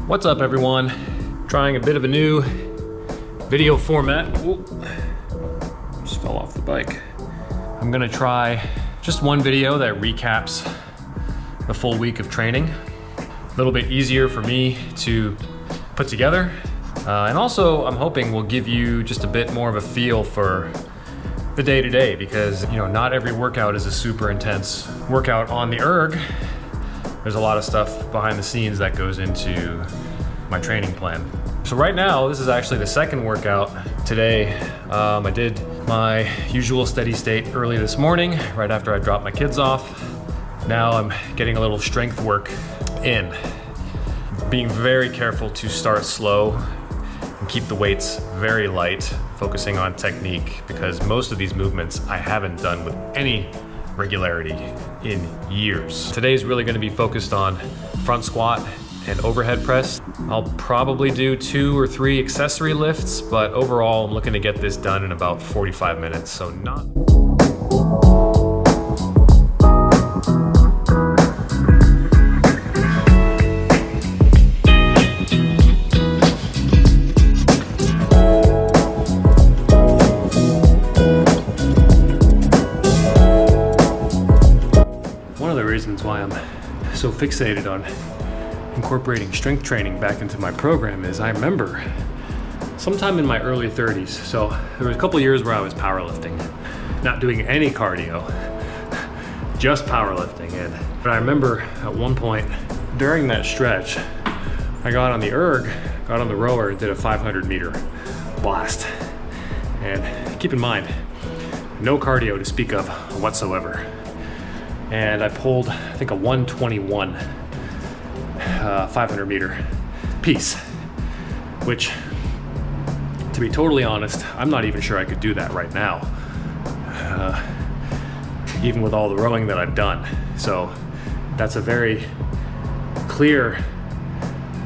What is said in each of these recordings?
What's up everyone? Trying a bit of a new video format. Ooh, just fell off the bike. I'm gonna try just one video that recaps the full week of training. A little bit easier for me to put together. And also I'm hoping will give you just a bit more of a feel for the day-to-day because not every workout is a super intense workout on the erg. There's a lot of stuff behind the scenes that goes into my training plan. So right now, this is actually the second workout today. I did my usual steady state early this morning, right after I dropped my kids off. Now I'm getting a little strength work in. Being very careful to start slow and keep the weights very light, focusing on technique because most of these movements I haven't done with any regularity in years. Today's really going to be focused on front squat and overhead press. I'll probably do 2 or 3 accessory lifts, but overall I'm looking to get this done in about 45 minutes, so not... One of the reasons why I'm so fixated on incorporating strength training back into my program is I remember sometime in my early 30s, so there was a couple years where I was powerlifting, not doing any cardio, just powerlifting. But I remember at one point during that stretch, I got on the erg, got on the rower, and did a 500-meter blast. And keep in mind, no cardio to speak of whatsoever. And I pulled, I think, a 121 500-meter piece, which, to be totally honest, I'm not even sure I could do that right now, even with all the rowing that I've done. So that's a very clear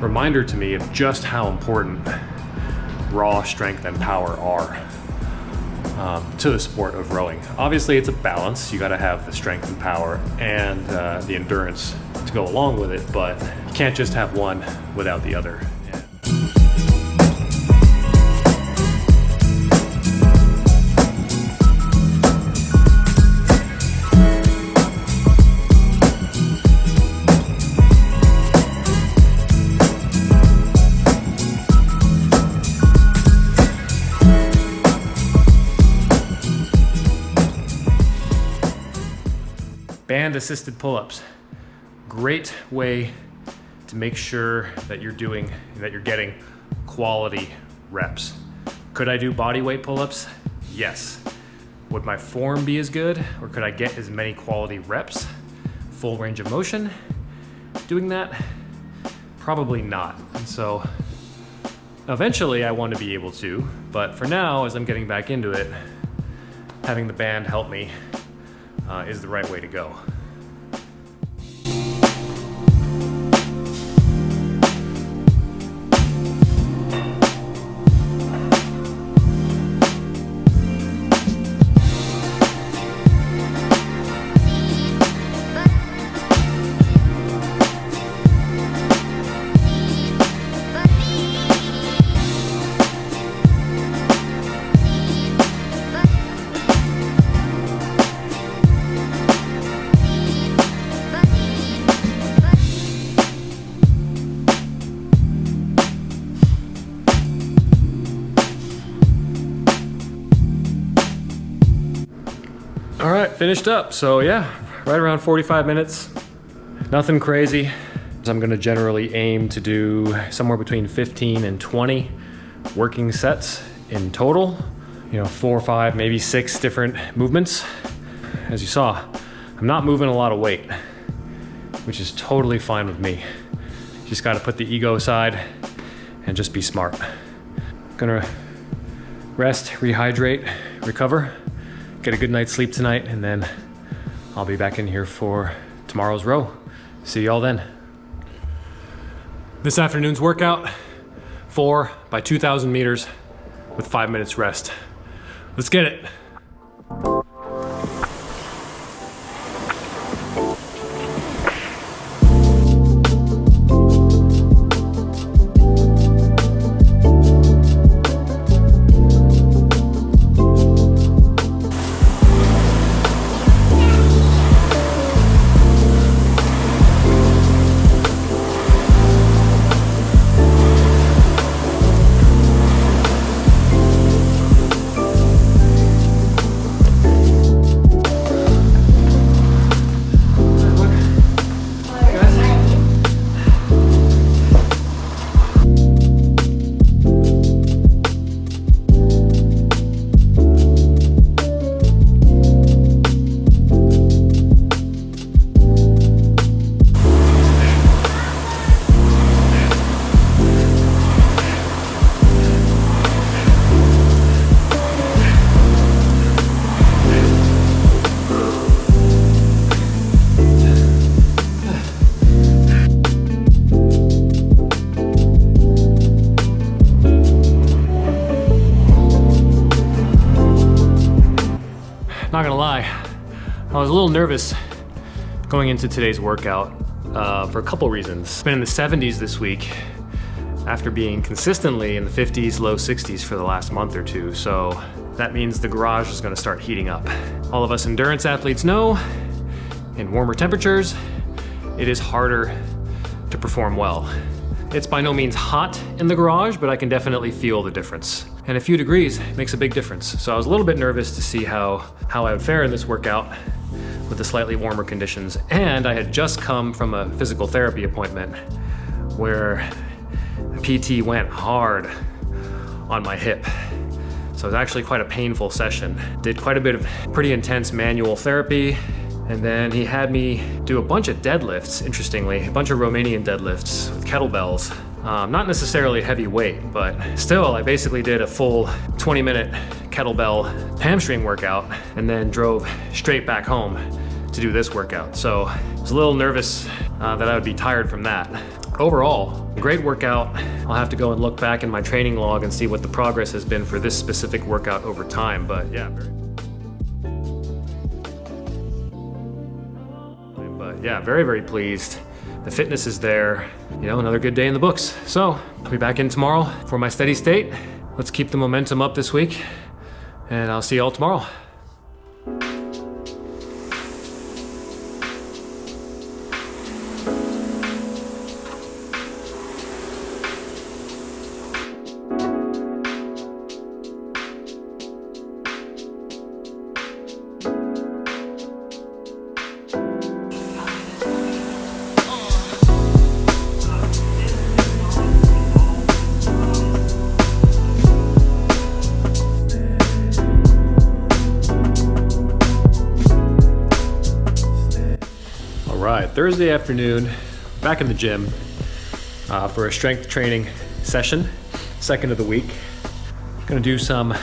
reminder to me of just how important raw strength and power are to the sport of rowing. Obviously it's a balance. You got to have the strength and power and the endurance to go along with it, but you can't just have one without the other. Band assisted pull-ups. Great way to make sure that you're getting quality reps. Could I do body weight pull-ups? Yes. Would my form be as good, or could I get as many quality reps, full range of motion doing that? Probably not. And so eventually I want to be able to, but for now, as I'm getting back into it, having the band help me is the right way to go. finished up. So yeah, right around 45 minutes. Nothing crazy. I'm gonna generally aim to do somewhere between 15 and 20 working sets in total. You know, 4 or 5, maybe 6 different movements. As you saw, I'm not moving a lot of weight, which is totally fine with me. Just gotta put the ego aside and just be smart. Gonna rest, rehydrate, recover, get a good night's sleep tonight, and then I'll be back in here for tomorrow's row. See y'all then. This afternoon's workout, 4 by 2,000 meters with 5 minutes rest. Let's get it. Not gonna lie, I was a little nervous going into today's workout for a couple reasons. Been in the 70s this week after being consistently in the 50s, low 60s for the last month or two. So that means the garage is gonna start heating up. All of us endurance athletes know in warmer temperatures, it is harder to perform well. It's by no means hot in the garage, but I can definitely feel the difference. And a few degrees makes a big difference. So I was a little bit nervous to see how I would fare in this workout with the slightly warmer conditions. And I had just come from a physical therapy appointment where the PT went hard on my hip. So it was actually quite a painful session. Did quite a bit of pretty intense manual therapy. And then he had me do a bunch of deadlifts, interestingly, a bunch of Romanian deadlifts with kettlebells. Not necessarily heavy weight, but still, I basically did a full 20-minute kettlebell hamstring workout and then drove straight back home to do this workout. So I was a little nervous that I would be tired from that. Overall, great workout. I'll have to go and look back in my training log and see what the progress has been for this specific workout over time, but yeah. Very, very pleased. The fitness is there. You know, another good day in the books. So I'll be back in tomorrow for my steady state. Let's keep the momentum up this week, and I'll see you all tomorrow. Thursday afternoon, back in the gym for a strength training session, second of the week. Gonna do some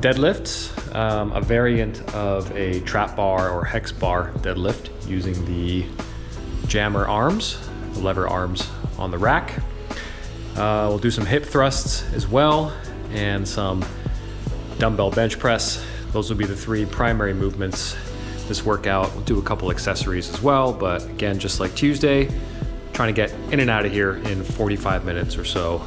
deadlifts, a variant of a trap bar or hex bar deadlift using the jammer arms, the lever arms on the rack. We'll do some hip thrusts as well and some dumbbell bench press. Those will be the 3 primary movements this workout. We'll do a couple accessories as well, but again, just like Tuesday, trying to get in and out of here in 45 minutes or so.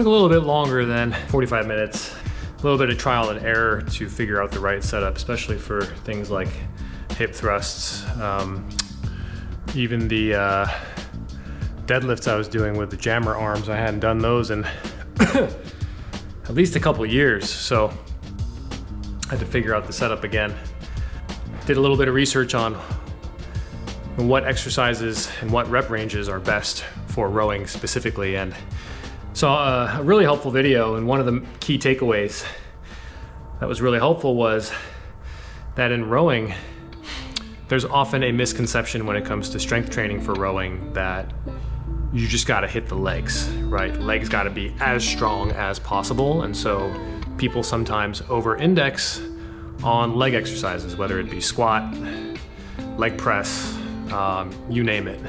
Took a little bit longer than 45 minutes. A little bit of trial and error to figure out the right setup, especially for things like hip thrusts. Even the deadlifts I was doing with the jammer arms, I hadn't done those in at least a couple years, so I had to figure out the setup again. Did a little bit of research on what exercises and what rep ranges are best for rowing specifically, and saw a really helpful video, and one of the key takeaways that was really helpful was that in rowing, there's often a misconception when it comes to strength training for rowing that you just gotta hit the legs, right? Legs gotta be as strong as possible, and so people sometimes over-index on leg exercises, whether it be squat, leg press, you name it.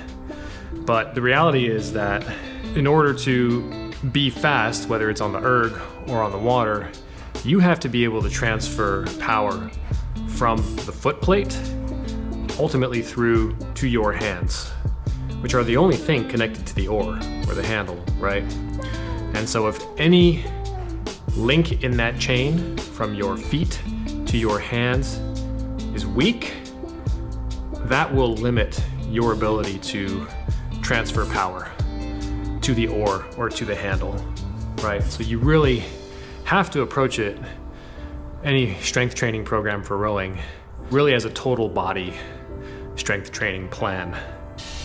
But the reality is that in order to be fast, whether it's on the erg or on the water, you have to be able to transfer power from the foot plate ultimately through to your hands, which are the only thing connected to the oar or the handle, right? And so if any link in that chain from your feet to your hands is weak, that will limit your ability to transfer power to the oar or to the handle, right? So you really have to approach it, any strength training program for rowing, really as a total body strength training plan,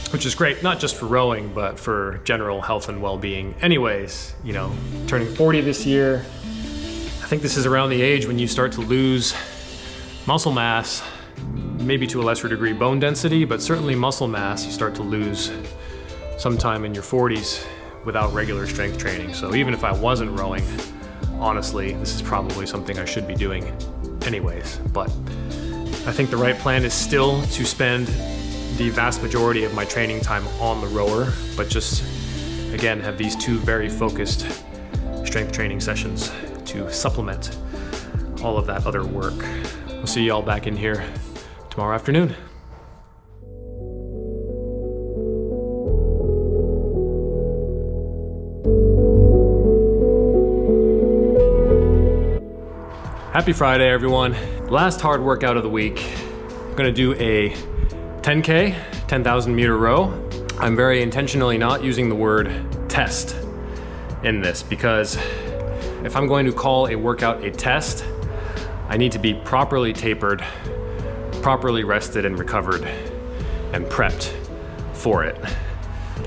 which is great, not just for rowing, but for general health and well-being. Anyways, you know, turning 40 this year, I think this is around the age when you start to lose muscle mass, maybe to a lesser degree bone density, but certainly muscle mass you start to lose sometime in your 40s without regular strength training. So even if I wasn't rowing, honestly, this is probably something I should be doing anyways. But I think the right plan is still to spend the vast majority of my training time on the rower, but just, again, have these two very focused strength training sessions to supplement all of that other work. We'll see y'all back in here tomorrow afternoon. Happy Friday, everyone. Last hard workout of the week. I'm gonna do a 10K, 10,000 meter row. I'm very intentionally not using the word test in this because if I'm going to call a workout a test, I need to be properly tapered, properly rested and recovered and prepped for it.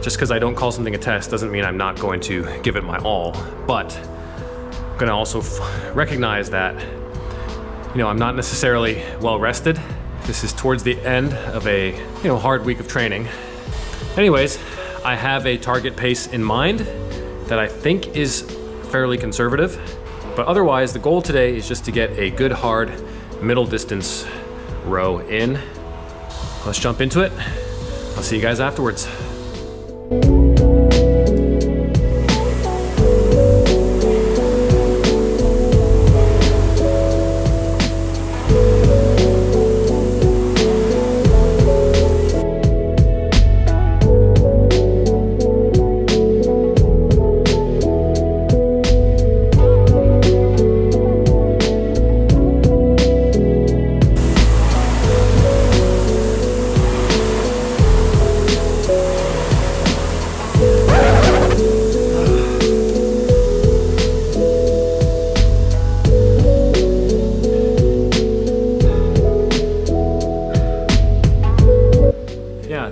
Just because I don't call something a test doesn't mean I'm not going to give it my all, but I'm gonna also recognize that, you know, I'm not necessarily well rested. This is towards the end of a, hard week of training. Anyways, I have a target pace in mind that I think is fairly conservative, but otherwise the goal today is just to get a good hard middle distance row in. Let's jump into it. I'll see you guys afterwards.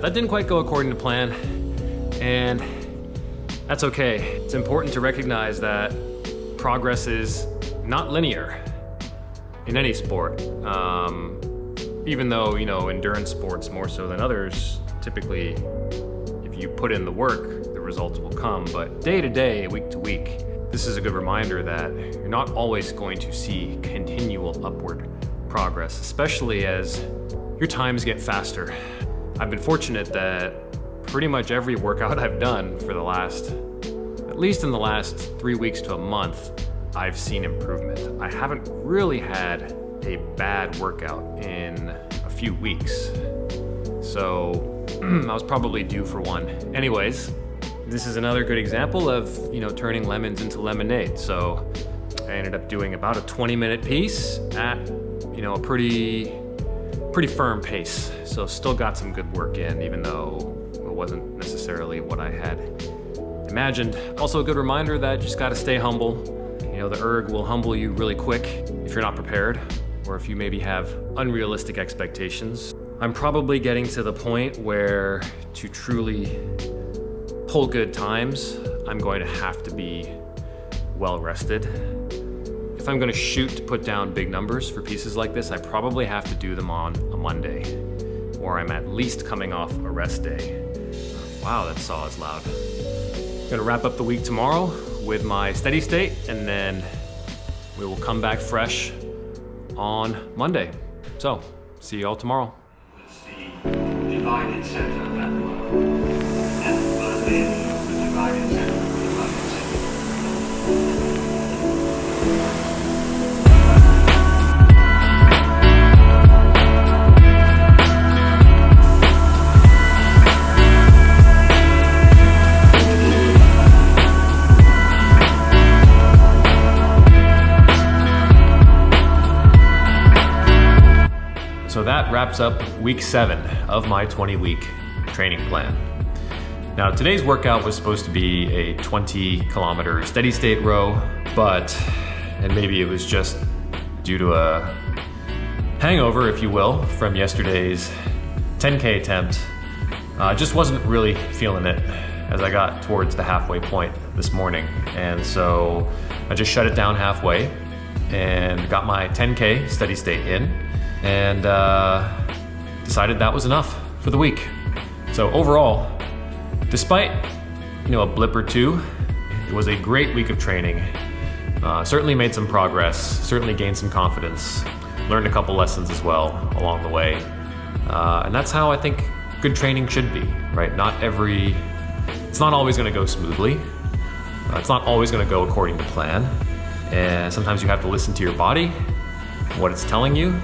That didn't quite go according to plan, and that's okay. It's important to recognize that progress is not linear in any sport. Even though, endurance sports more so than others, typically if you put in the work, the results will come. But day to day, week to week, this is a good reminder that you're not always going to see continual upward progress, especially as your times get faster. I've been fortunate that pretty much every workout I've done for the last, at least in the last 3 weeks to a month, I've seen improvement. I haven't really had a bad workout in a few weeks. So I was probably due for one. Anyways, this is another good example of, turning lemons into lemonade. So I ended up doing about a 20-minute piece at, a pretty firm pace. So still got some good work in, even though it wasn't necessarily what I had imagined. Also a good reminder that you just gotta stay humble. The erg will humble you really quick if you're not prepared, or if you maybe have unrealistic expectations. I'm probably getting to the point where to truly pull good times, I'm going to have to be well rested. If I'm gonna shoot to put down big numbers for pieces like this, I probably have to do them on a Monday, or I'm at least coming off a rest day. Wow, that saw is loud. I'm gonna wrap up the week tomorrow with my steady state, and then we will come back fresh on Monday. So, see you all tomorrow. It's the divided center of that world, and Berlin, the divided center of the divided center. So that wraps up week 7 of my 20-week training plan. Now today's workout was supposed to be a 20-kilometer steady state row, and maybe it was just due to a hangover, if you will, from yesterday's 10K attempt. Just wasn't really feeling it as I got towards the halfway point this morning. And so I just shut it down halfway and got my 10K steady state in, and decided that was enough for the week. So overall, despite a blip or two, it was a great week of training. Certainly made some progress, certainly gained some confidence, learned a couple lessons as well along the way. And that's how I think good training should be, right? It's not always gonna go smoothly. It's not always gonna go according to plan. And sometimes you have to listen to your body, what it's telling you.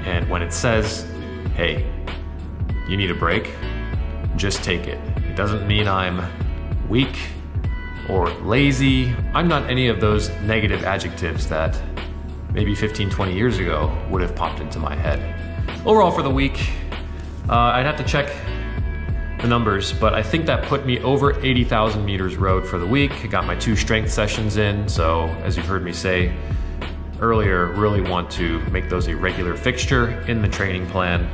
And when it says, hey, you need a break, just take it. It doesn't mean I'm weak or lazy. I'm not any of those negative adjectives that maybe 15, 20 years ago would have popped into my head. Overall for the week, I'd have to check the numbers, but I think that put me over 80,000 meters rode for the week. I got my 2 strength sessions in, so as you've heard me say earlier, really want to make those a regular fixture in the training plan.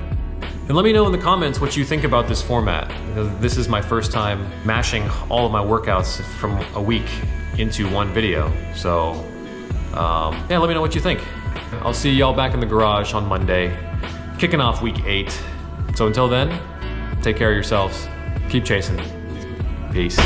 And let me know in the comments what you think about this format. This is my first time mashing all of my workouts from a week into one video. So yeah, let me know what you think. I'll see y'all back in the garage on Monday, kicking off week 8. So until then, take care of yourselves, keep chasing. Peace.